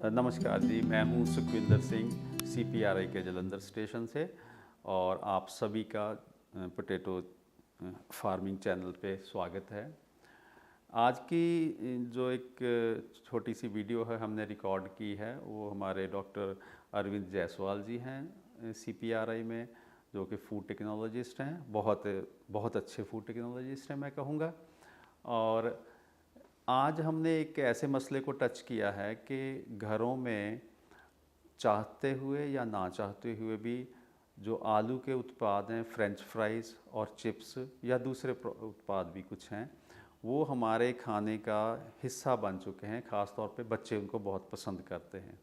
नमस्कार जी, मैं हूं सुखविंदर सिंह CPRI के जलंधर स्टेशन से और आप सभी का पोटैटो फार्मिंग चैनल पे स्वागत है। आज की जो एक छोटी सी वीडियो है हमने रिकॉर्ड की है, वो हमारे डॉक्टर अरविंद जायसवाल जी हैं CPRI में, जो कि फूड टेक्नोलॉजिस्ट हैं। बहुत बहुत अच्छे फूड टेक्नोलॉजिस्ट हैं मैं कहूँगा। और आज हमने एक ऐसे मसले को टच किया है कि घरों में चाहते हुए या ना चाहते हुए भी जो आलू के उत्पाद हैं, फ्रेंच फ्राइज़ और चिप्स या दूसरे उत्पाद भी कुछ हैं, वो हमारे खाने का हिस्सा बन चुके हैं। ख़ास तौर पे बच्चे उनको बहुत पसंद करते हैं।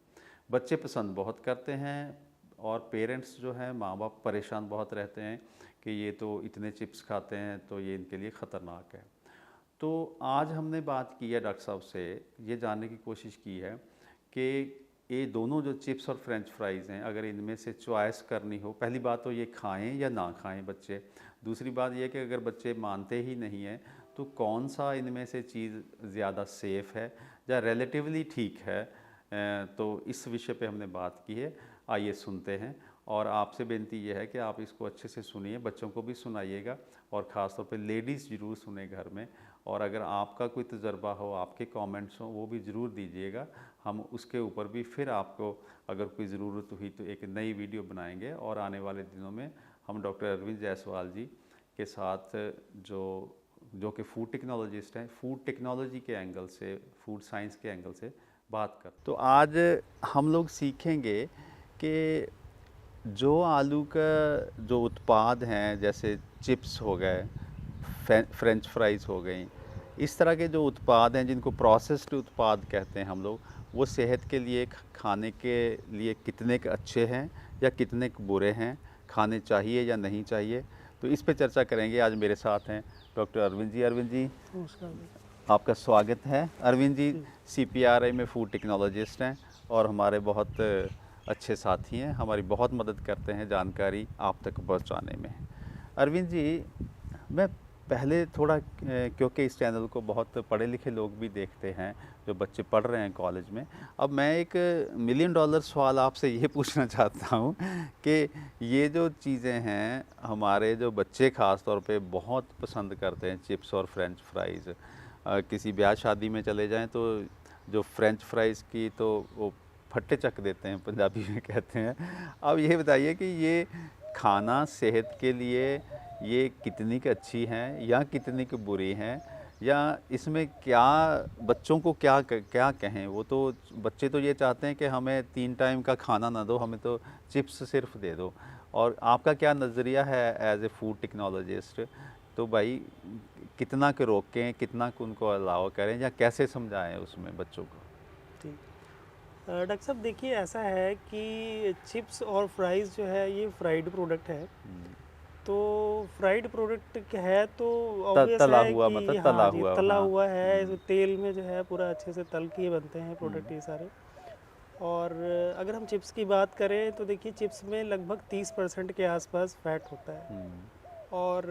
बच्चे पसंद बहुत करते हैं और पेरेंट्स जो हैं, माँ बाप परेशान बहुत रहते हैं कि ये तो इतने चिप्स खाते हैं तो ये इनके लिए ख़तरनाक है। तो आज हमने बात की है डॉक्टर साहब से, ये जानने की कोशिश की है कि ये दोनों जो चिप्स और फ्रेंच फ्राइज़ हैं, अगर इनमें से चॉइस करनी हो, पहली बात तो ये खाएं या ना खाएं बच्चे। दूसरी बात ये कि अगर बच्चे मानते ही नहीं हैं तो कौन सा इनमें से चीज़ ज़्यादा सेफ़ है या रिलेटिवली ठीक है। तो इस विषय पे हमने बात की है। आइए सुनते हैं और आपसे बेनती ये है कि आप इसको अच्छे से सुनिए, बच्चों को भी सुनाइएगा और ख़ास तौर पे लेडीज़ ज़रूर सुने घर में। और अगर आपका कोई तजर्बा हो, आपके कमेंट्स हों, वो भी ज़रूर दीजिएगा। हम उसके ऊपर भी फिर आपको अगर कोई ज़रूरत हुई तो एक नई वीडियो बनाएंगे। और आने वाले दिनों में हम डॉक्टर अरविंद जायसवाल जी के साथ जो कि फूड टेक्नोलॉजिस्ट हैं, फूड टेक्नोलॉजी के एंगल से, फूड साइंस के एंगल से बात कर। तो आज हम लोग सीखेंगे कि जो आलू का जो उत्पाद हैं, जैसे चिप्स हो गए, फ्रेंच फ्राइज़ हो गई, इस तरह के जो उत्पाद हैं जिनको प्रोसेस्ड उत्पाद कहते हैं हम लोग, वो सेहत के लिए, खाने के लिए कितने के अच्छे हैं या कितने के बुरे हैं, खाने चाहिए या नहीं चाहिए। तो इस पे चर्चा करेंगे। आज मेरे साथ हैं डॉक्टर अरविंद जी। अरविंद जी, नमस्कार जी। आपका स्वागत है। अरविंद जी जी। CPRI में फूड टेक्नोलॉजिस्ट हैं और हमारे बहुत अच्छे साथी हैं, हमारी बहुत मदद करते हैं जानकारी आप तक पहुंचाने में। अरविंद जी, मैं पहले थोड़ा क्योंकि इस चैनल को बहुत पढ़े लिखे लोग भी देखते हैं, जो बच्चे पढ़ रहे हैं कॉलेज में। अब मैं एक $1 मिलियन सवाल आपसे ये पूछना चाहता हूँ कि ये जो चीज़ें हैं, हमारे जो बच्चे ख़ास तौर पे बहुत पसंद करते हैं, चिप्स और फ्रेंच फ्राइज़। किसी ब्याह शादी में चले जाएं तो जो फ्रेंच फ्राइज़ की तो वो फट्टे चक देते हैं, पंजाबी में कहते हैं। अब ये बताइए कि ये खाना सेहत के लिए ये कितनी की अच्छी हैं या कितनी की बुरी हैं, या इसमें क्या बच्चों को क्या कहें। वो तो बच्चे तो ये चाहते हैं कि हमें 3 टाइम का खाना ना दो, हमें तो चिप्स सिर्फ दे दो। और आपका क्या नज़रिया है एज ए फूड टेक्नोलॉजिस्ट। तो भाई कितना के रोकें, कितना को उनको अलाउ करें या कैसे समझाएं उसमें बच्चों को। ठीक। डॉक्टर साहब देखिए, ऐसा है कि चिप्स और फ्राइज़ जो है ये फ्राइड प्रोडक्ट है। तो फ्राइड प्रोडक्ट है तो ऑब्वियस तला है हुआ, कि मतलब तला हाँ जी, हुआ, तला हाँ। हुआ है। इसमें तेल में जो है पूरा अच्छे से तल के बनते हैं प्रोडक्ट ये सारे। और अगर हम चिप्स की बात करें तो देखिए, चिप्स में लगभग 30% के आसपास फैट होता है। और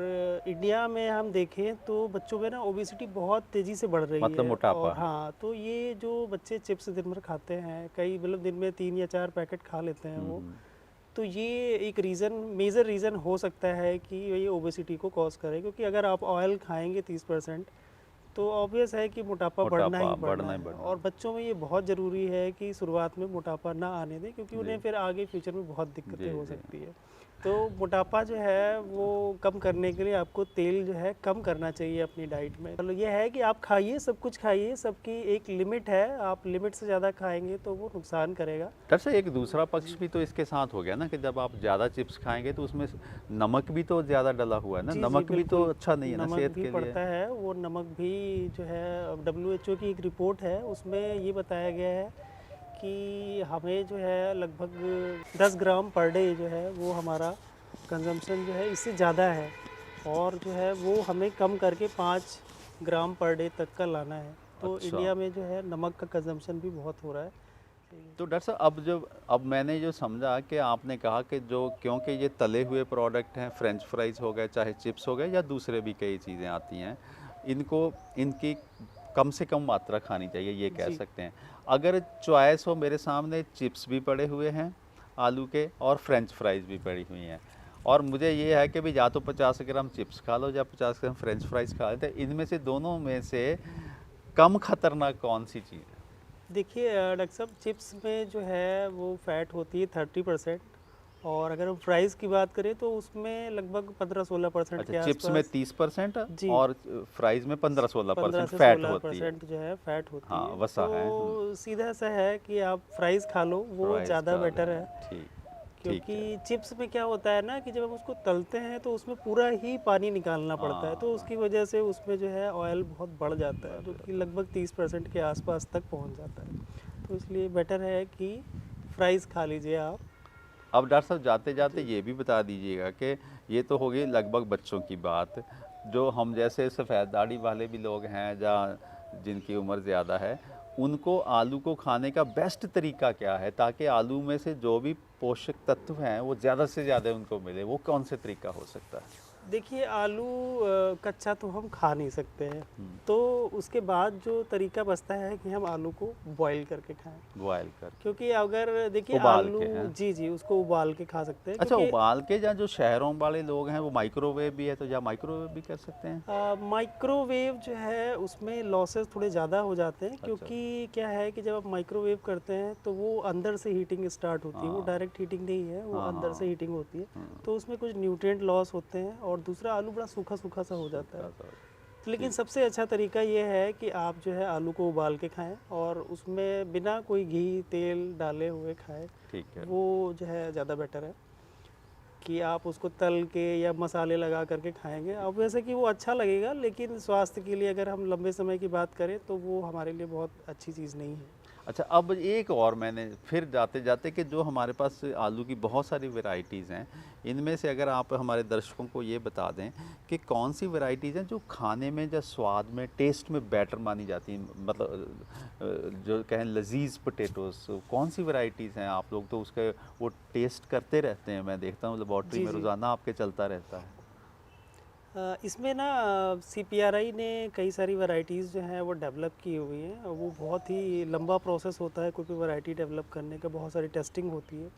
इंडिया में हम देखें तो बच्चों में ना ओबेसिटी बहुत तेज़ी से बढ़ रही मतलब है। और मोटापा। हाँ, तो ये जो बच्चे चिप्स दिन भर खाते हैं, कई मतलब दिन में 3 या 4 पैकेट खा लेते हैं वो, तो ये एक रीज़न, मेजर रीज़न हो सकता है कि ये ओबेसिटी को कॉज करे। क्योंकि अगर आप ऑयल खाएंगे 30%, तो ऑब्वियस है कि मोटापा बढ़ना ही बढ़ना बढ़ना ही है। बढ़ना और है। बच्चों में ये बहुत ज़रूरी है कि शुरुआत में मोटापा ना आने दें, क्योंकि जी उन्हें फिर आगे फ्यूचर में बहुत जी दिक्कतें हो जी। सकती है। तो मोटापा जो है वो कम करने के लिए आपको तेल जो है कम करना चाहिए अपनी डाइट में। मतलब ये है कि आप खाइए, सब कुछ खाइए, सबकी एक लिमिट है। आप लिमिट से ज़्यादा खाएंगे तो वो नुकसान करेगा। डॉक्टर साहब, एक दूसरा पक्ष भी तो इसके साथ हो गया ना कि जब आप ज़्यादा चिप्स खाएंगे तो उसमें नमक भी तो ज़्यादा डला हुआ है ना। जी जी, नमक भी तो बिल्कुल। अच्छा नहीं है ना नमक सेहत भी के लिए। पड़ता है। वो नमक भी जो है, WHO की एक रिपोर्ट है, उसमें ये बताया गया है कि हमें जो है लगभग 10 ग्राम पर डे जो है वो हमारा कंजम्पशन जो है इससे ज़्यादा है। और जो है वो हमें कम करके 5 ग्राम पर डे तक का लाना है। तो अच्छा। इंडिया में जो है नमक का कंजम्पशन भी बहुत हो रहा है। तो डॉक्टर साहब, अब मैंने जो समझा कि आपने कहा कि जो क्योंकि ये तले हुए प्रोडक्ट हैं, फ्रेंच फ्राइज़ हो गए, चाहे चिप्स हो गए या दूसरे भी कई चीज़ें आती हैं, इनको इनकी कम से कम मात्रा खानी चाहिए, ये कह जी। सकते हैं। अगर चॉइस हो, मेरे सामने चिप्स भी पड़े हुए हैं आलू के और फ्रेंच फ्राइज भी पड़ी हुई हैं, और मुझे ये है कि भाई या तो 50 ग्राम चिप्स खा लो या 50 ग्राम फ्रेंच फ्राइज खा लो, तो इनमें से दोनों में से कम खतरनाक कौन सी चीज़ है? देखिए डॉक्टर साहब, चिप्स में जो है वो फैट होती है 30%, और अगर हम फ्राइज़ की बात करें तो उसमें लगभग 15-16% अच्छा, के चिप्स में आसपास। 30% जी, और फ्राइज में 15-16% 15 से फैट होती है। 16% जो है फैट होती हाँ, है। वसा है। तो सीधा सा है कि आप फ्राइज़ खा लो, वो फ्राइज ज़्यादा खा बेटर लें। है। ठीक, ठीक क्योंकि है। चिप्स में क्या होता है ना कि जब हम उसको तलते हैं तो उसमें पूरा ही पानी निकालना पड़ता है, तो हाँ, उसकी वजह से उसमें जो है ऑयल बहुत बढ़ जाता है, बढ़ जो कि जाता है। लगभग 30% के आसपास तक पहुंच जाता है। तो इसलिए बेटर है कि फ्राइज़ खा लीजिए आप। अब डॉक्टर साहब जाते जाते जी ये भी बता दीजिएगा कि ये तो हो गई लगभग बच्चों की बात, जो हम जैसे सफ़ेद दाढ़ी वाले भी लोग हैं या जिनकी उम्र ज़्यादा है, उनको आलू को खाने का बेस्ट तरीका क्या है, ताकि आलू में से जो भी पोषक तत्व हैं वो ज़्यादा से ज़्यादा उनको मिले, वो कौन से तरीका हो सकता है? देखिए, आलू कच्चा तो हम खा नहीं सकते हैं, हम्म, तो उसके बाद जो तरीका बचता है कि हम आलू को बॉईल करके खाएं। बॉयल करके, क्योंकि अगर देखिए उबाल आलू, के हैं। जी जी, उसको उबाल के खा सकते हैं, अच्छा, क्योंकि उबाल के, या जो शहरों वाले लोग हैं वो माइक्रोवेव भी है, तो या माइक्रोवेव भी कर सकते हैं? माइक्रोवेव जो है उसमें लॉसेस थोड़े ज़्यादा हो जाते हैं, अच्छा, क्योंकि क्या है कि जब आप माइक्रोवेव करते हैं तो वो अंदर से हीटिंग स्टार्ट होती है, वो हाँ, डायरेक्ट हीटिंग नहीं है, वो हाँ, अंदर से हाँ, हीटिंग होती है। हाँ, तो उसमें कुछ न्यूट्रिएंट लॉस होते हैं, और दूसरा आलू बड़ा सूखा सूखा सा हो जाता सूखा है। सा, लेकिन ठीक, सबसे अच्छा तरीका ये है कि आप जो है आलू को उबाल के खाएं, और उसमें बिना कोई घी तेल डाले हुए खाएं। ठीक है। वो जो है ज़्यादा बेटर है कि आप उसको तल के या मसाले लगा करके खाएंगे। अब वैसे कि वो अच्छा लगेगा, लेकिन स्वास्थ्य के लिए अगर हम लंबे समय की बात करें तो वो हमारे लिए बहुत अच्छी चीज़ नहीं है। अच्छा, अब एक और मैंने फिर जाते जाते कि जो हमारे पास आलू की बहुत सारी वैरायटीज़ हैं, इनमें से अगर आप हमारे दर्शकों को ये बता दें कि कौन सी वैरायटीज़ हैं जो खाने में या स्वाद में, टेस्ट में बेटर मानी जाती हैं, मतलब जो कहें लजीज पोटैटोस, कौन सी वैरायटीज़ हैं? आप लोग तो उसके वो टेस्ट करते रहते हैं, मैं देखता हूँ लेबॉर्ट्री जी में जी। रोज़ाना आपके चलता रहता है। इसमें ना सीपीआरआई ने कई सारी वैरायटीज़ जो हैं वो डेवलप की हुई हैं, और वो बहुत ही लंबा प्रोसेस होता है कोई भी वैरायटी डेवलप करने का, बहुत सारी टेस्टिंग होती है।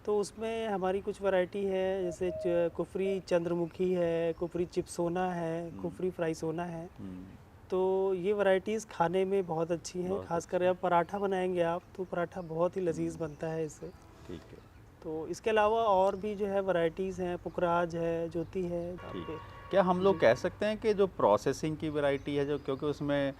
तो उसमें हमारी कुछ वैरायटी है, जैसे कुफरी चंद्रमुखी है, कुफरी चिप्सोना है, हुँ, कुफरी फ्राइसोना है। हुँ, तो ये वैरायटीज़ खाने में बहुत अच्छी हैं, बहुत खासकर अच्छी, अब पराठा बनाएंगे आप तो पराठा बहुत ही लजीज हुँ, बनता है इससे। ठीक है, तो इसके अलावा और भी जो है वैरायटीज़ हैं, पुखराज है, ज्योति है ठीक। आपके। क्या हम लोग जी कह सकते हैं कि जो प्रोसेसिंग की वैरायटी है, जो क्योंकि उसमें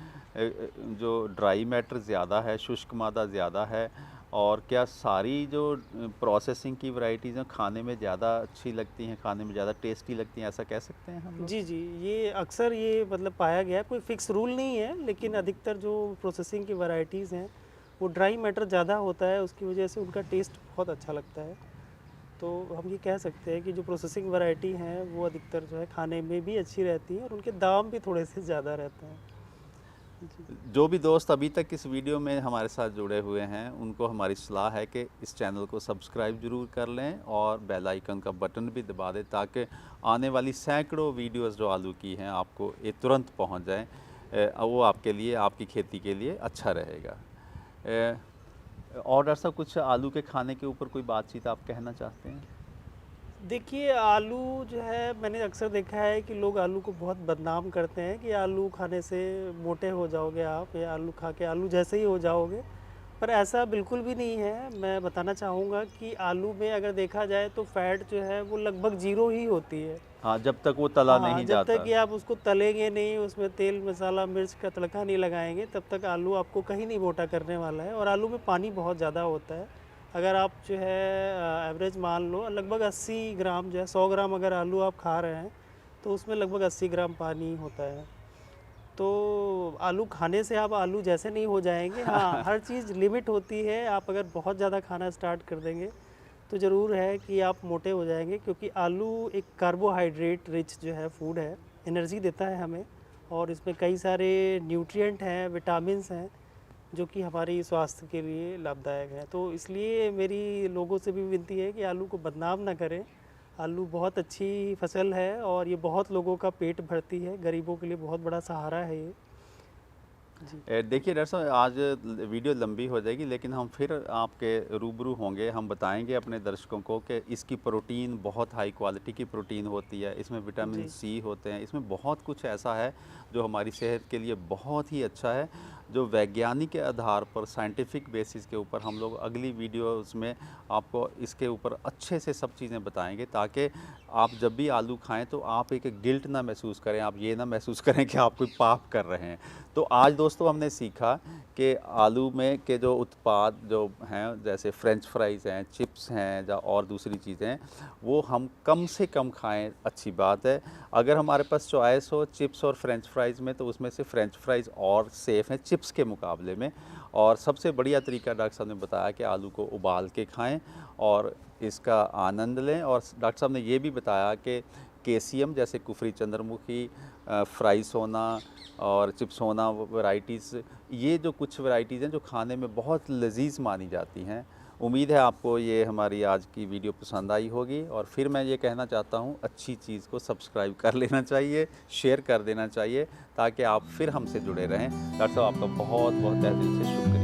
जो ड्राई मैटर ज़्यादा है, शुष्क मादा ज़्यादा है, और क्या सारी जो प्रोसेसिंग की वैराइटीज़ हैं खाने में ज़्यादा अच्छी लगती हैं, खाने में ज़्यादा टेस्टी लगती हैं, ऐसा कह सकते हैं हम लोग? जी जी, ये अक्सर ये मतलब पाया गया है, कोई फिक्स रूल नहीं है, लेकिन हुँ, अधिकतर जो प्रोसेसिंग की वैरायटीज़ हैं वो ड्राई मैटर ज़्यादा होता है, उसकी वजह से उनका टेस्ट बहुत अच्छा लगता है। तो हम ये कह सकते हैं कि जो प्रोसेसिंग वैरायटी हैं वो अधिकतर जो है खाने में भी अच्छी रहती हैं, और उनके दाम भी थोड़े से ज़्यादा रहते हैं। जी जो भी दोस्त अभी तक इस वीडियो में हमारे साथ जुड़े हुए हैं, उनको हमारी सलाह है कि इस चैनल को सब्सक्राइब ज़रूर कर लें और बेल आइकन का बटन भी दबा दें, ताकि आने वाली सैकड़ों वीडियोस जो आलू की हैं आपको ये तुरंत पहुंच जाएं। वो आपके लिए, आपकी खेती के लिए अच्छा रहेगा। और डॉक्टर साहब, कुछ आलू के खाने के ऊपर कोई बातचीत आप कहना चाहते हैं? देखिए, आलू जो है मैंने अक्सर देखा है कि लोग आलू को बहुत बदनाम करते हैं कि आलू खाने से मोटे हो जाओगे आप, या आलू खा के आलू जैसे ही हो जाओगे। पर ऐसा बिल्कुल भी नहीं है। मैं बताना चाहूँगा कि आलू में अगर देखा जाए तो फैट जो है वो लगभग ज़ीरो ही होती है। हाँ, जब तक वो तला हाँ, नहीं जब तक जाता। कि आप उसको तलेंगे नहीं, उसमें तेल मसाला मिर्च का तड़का नहीं लगाएंगे, तब तक आलू आपको कहीं नहीं मोटा करने वाला है। और आलू में पानी बहुत ज़्यादा होता है। अगर आप जो है एवरेज मान लो लगभग 80 ग्राम जो है, 100 ग्राम अगर आलू आप खा रहे हैं तो उसमें लगभग 80 ग्राम पानी होता है। तो आलू खाने से आप आलू जैसे नहीं हो जाएंगे। हाँ, हर चीज़ लिमिट होती है। आप अगर बहुत ज़्यादा खाना स्टार्ट कर देंगे तो ज़रूर है कि आप मोटे हो जाएंगे, क्योंकि आलू एक कार्बोहाइड्रेट रिच जो है फूड है, एनर्जी देता है हमें, और इसमें कई सारे न्यूट्रिएंट हैं, विटामिन्स हैं, जो कि हमारी स्वास्थ्य के लिए लाभदायक है। तो इसलिए मेरी लोगों से भी विनती है कि आलू को बदनाम ना करें। आलू बहुत अच्छी फसल है, और ये बहुत लोगों का पेट भरती है, गरीबों के लिए बहुत बड़ा सहारा है ये। जी। देखिए डॉक्टर साहब, आज वीडियो लंबी हो जाएगी, लेकिन हम फिर आपके रूबरू होंगे। हम बताएंगे अपने दर्शकों को कि इसकी प्रोटीन बहुत हाई क्वालिटी की प्रोटीन होती है, इसमें विटामिन जी। सी होते हैं, इसमें बहुत कुछ ऐसा है जो हमारी सेहत के लिए बहुत ही अच्छा है, जो वैज्ञानिक के आधार पर, साइंटिफिक बेसिस के ऊपर हम लोग अगली वीडियोस में आपको इसके ऊपर अच्छे से सब चीज़ें बताएंगे, ताकि आप जब भी आलू खाएं तो आप एक गिल्ट ना महसूस करें, आप ये ना महसूस करें कि आप कोई पाप कर रहे हैं। तो आज दोस्तों हमने सीखा कि आलू में के जो उत्पाद जो हैं, जैसे फ्रेंच फ्राइज़ हैं, चिप्स हैं या और दूसरी चीज़ें हैं, वो हम कम से कम खाएं, अच्छी बात है। अगर हमारे पास चॉइस हो चिप्स और फ्रेंच फ्राइज़ में, तो उसमें से फ्रेंच फ्राइज़ और सेफ़ हैं चिप्स के मुकाबले में। और सबसे बढ़िया तरीका डॉक्टर साहब ने बताया कि आलू को उबाल के खाएं और इसका आनंद लें। और डॉक्टर साहब ने ये भी बताया कि कैल्शियम, जैसे कुफरी चंद्रमुखी, फ्राइसोना और चिप्सोना वैराइटीज़, ये जो कुछ वैराइटीज़ हैं जो खाने में बहुत लजीज मानी जाती हैं। उम्मीद है आपको ये हमारी आज की वीडियो पसंद आई होगी। और फिर मैं ये कहना चाहता हूँ, अच्छी चीज़ को सब्सक्राइब कर लेना चाहिए, शेयर कर देना चाहिए, ताकि आप फिर हमसे जुड़े रहें। डॉक्टर साहब, आपका बहुत बहुत तहे दिल से शुक्रिया।